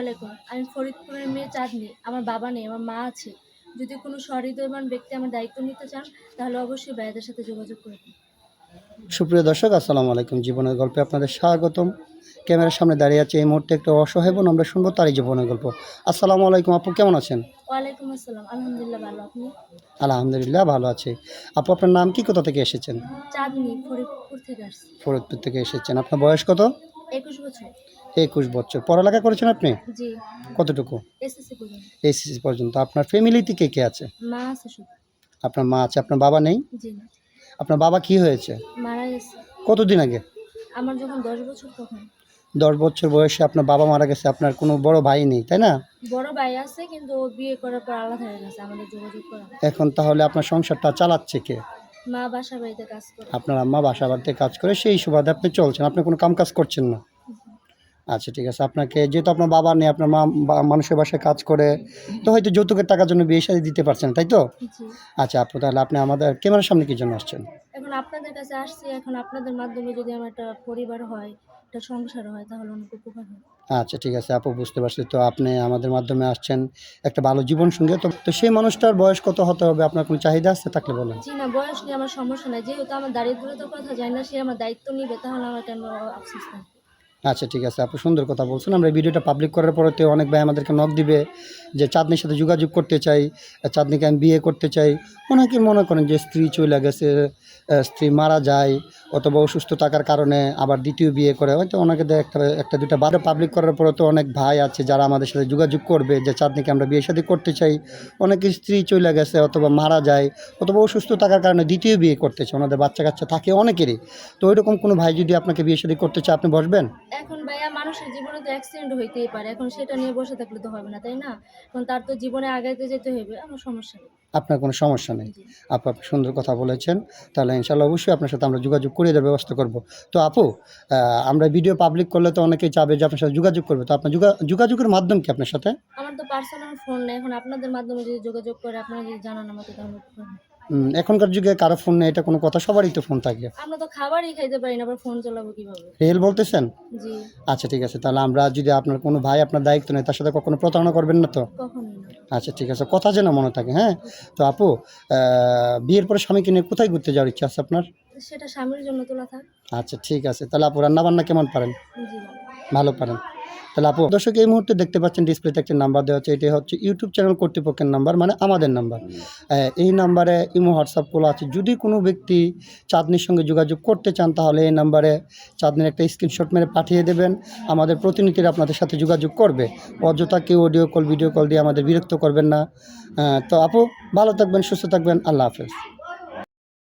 ওয়ালাইকুম। আমি ফরিদপুরের মেয়ে চাঁদনী। আমার বাবা নেই, আমার মা আছে। যদি কোনো সহৃদয়বান ব্যক্তি আমার দায়িত্ব নিতে চান, তাহলে অবশ্যই ভাইয়াদের সাথে যোগাযোগ করবেন। সুপ্রিয় দর্শক, আসসালামু আলাইকুম। জীবনের গল্পে আপনাদের স্বাগতম। ক্যামেরার সামনে দাঁড়িয়ে আছে এই মুহূর্তে একটা অসহায় বোন। আমরা শুনবো তারই জীবনের গল্প। আসসালামু আলাইকুম আপু, কেমন আছেন? ওয়ালাইকুম আসসালাম। আলহামদুলিল্লাহ ভালো। আপনি? আলহামদুলিল্লাহ ভালো আছি। আপু, আপনার নাম কি, কোথা থেকে এসেছেন? চাঁদনী, ফরিদপুর থেকে আসছি। ফরিদপুর থেকে এসেছেন। আপনার বয়স কত? 21 বছর। 21 বছর। পড়ালেখা করেছেন আপনি? জি, কতটুকু? এসএসসি পর্যন্ত। এসএসসি পর্যন্ত। আপনার ফ্যামিলিতে কে কে আছে? মা আছে শুধু। আপনার মা আছে, আপনার বাবা নেই? জি না, আপনার বাবা কি হয়েছে? মারা গেছে। কতদিন আগে? আমার যখন 10 বছর তখন। 10 বছর বয়সে আপনার বাবা মারা গেছে। আপনার কোনো বড় ভাই নেই, তাই না? বড় ভাই আছে কিন্তু ও বিয়ে করার পর আলাদা হয়ে গেছে, আমাদের যোগাযোগ করা হয় না। এখন তাহলে আপনার সংসারটা চালাচ্ছে কে? মা বাসার বাড়িতে কাজ করে। আপনার আম্মা বাসা বাড়িতে কাজ করে, সেই সুবাদে আপনি চলছেন, আপনি কোনো কাম কাজ করছেন না। আচ্ছা, ঠিক আছে। আপনাকে যেহেতু আপনার বাবা নেই, আপনার মা মানুষের বাসায় কাজ করে, তো হয়তো যৌতুকের টাকার জন্য বিয়ে শাদী দিতে পারছেন, তাই তো? জি। আচ্ছা আপু, তাহলে আপনি আমাদের ক্যামেরার সামনে কি জন্য আসছেন? এখন আপনাদের কাছে আসছি, এখন আপনাদের মাধ্যমে যদি আমার একটা পরিবার হয়, একটা সংসার হয়, তাহলে অনেক উপকার হয়। আচ্ছা, ঠিক আছে আপু, বুঝতে পারছি। তো আপনি আমাদের মাধ্যমে আসছেন একটা ভালো জীবন সঙ্গে। তো সেই মানুষটার বয়স কত হতে হবে? আপনার কোনো চাহিদা আছে থাকলে বলেন। জি না, বয়স নিয়ে আমার সমস্যা নাই। যেহেতু আমার দারিদ্রতার কথা জানি না, সে আমার দায়িত্ব নিবে, তাহলে আমার কেন আফসোস থাকবে? আচ্ছা, ঠিক আছে আপু, সুন্দর কথা বলছেন। আমরা ভিডিওটা পাবলিক করার পরেতে অনেক ভাই আমাদেরকে নক দিবে যে চাঁদনির সাথে যোগাযোগ করতে চাই, চাঁদনিকে আমি বিয়ে করতে চাই। অনেকে মনে করেন যে স্ত্রী চলে গেছে, স্ত্রী মারা যায়, অথবা অসুস্থ থাকার কারণে আবার দ্বিতীয় বিয়ে করে, হয়তো অনেকে একটা দুটা বারে পাবলিক করার পরে তো অনেক ভাই আছে যারা আমাদের সাথে যোগাযোগ করবে যে চাঁদনিকে আমরা বিয়ে শাদী করতে চাই। অনেকে স্ত্রী চলে গেছে অথবা মারা যায় অথবা অসুস্থ থাকার কারণে দ্বিতীয় বিয়ে করতে চায়, ওনাদের বাচ্চা কাচ্চা থাকে অনেকেরই। তো ওইরকম কোনো ভাই যদি আপনাকে বিয়ে শাদী করতে চায়, আপনি বসবেন? এখন ভাইয়া, মানুষের জীবনে তো অ্যাক্সিডেন্ট হইতেই পারে, এখন সেটা নিয়ে বসে থাকলে তো হবে না, তাই না? এখন তার তো জীবনে আগাইতে যেতে হবে, আমার সমস্যা নেই। আপনার কোনো সমস্যা নেই। জি। আপনি সুন্দর কথা বলেছেন। তাহলে ইনশাআল্লাহ অবশ্যই আপনার সাথে আমরা যোগাযোগ করে দেওয়ার ব্যবস্থা করব। তো আপু, আমরা ভিডিও পাবলিক করলে তো অনেকেই চাবে যে আপনার সাথে যোগাযোগ করবে। তো আপনার যোগাযোগের মাধ্যম কি আপনার সাথে? আমার তো পার্সোনাল ফোন নেই, এখন আপনাদের মাধ্যমে যদি যোগাযোগ করে, আপনারা যদি জানান আমাকে, তাহলে উপকার হয়। এখনকার যুগে কারো ফোন নেই এটা কোনো কথা? সবারই তো ফোন থাকে। আমরা তো খাবারই খাইতে পারি না, আবার ফোন চালাবো কিভাবে? রিয়েল বলতেছেন? জি, আচ্ছা, ঠিক আছে। তাহলে আমরা যদি আপনার কোনো ভাই আপনার দায়িত্ব নেয়, তার সাথে কখনো প্রতারণা করবেন না তো? কখনোই না। আচ্ছা, ঠিক আছে। কথা যেন মনে থাকে, হ্যাঁ? তো আপু, বিয়ের পরে স্বামীকে নিয়ে কোথায় ঘুরতে যাওয়ার ইচ্ছা আছে আপনার? সেটা স্বামীর জন্য তোলা থাক। আচ্ছা, ঠিক আছে। তাহলে আপু, রান্নাবান্না কেমন পারেন? জি ভালো। ভালো পারেন। তাহলে আপু, দর্শক এই মুহূর্তে দেখতে পাচ্ছেন ডিসপ্লেতে একটা নাম্বার দেওয়া আছে। এটি হচ্ছে ইউটিউব চ্যানেল কর্তৃপক্ষের নাম্বার, মানে আমাদের নাম্বার। এই নাম্বারে ইমো, হোয়াটসঅ্যাপ খোলা আছে। যদি কোনো ব্যক্তি চাঁদনির সঙ্গে যোগাযোগ করতে চান, তাহলে এই নাম্বারে চাঁদনির একটা স্ক্রিনশট মেরে পাঠিয়ে দেবেন। আমাদের প্রতিনিধিরা আপনাদের সাথে যোগাযোগ করবে। অযথা কেউ অডিও কল, ভিডিও কল দিয়ে আমাদের বিরক্ত করবেন না। তো আপু, ভালো থাকবেন, সুস্থ থাকবেন। আল্লাহ হাফেজ।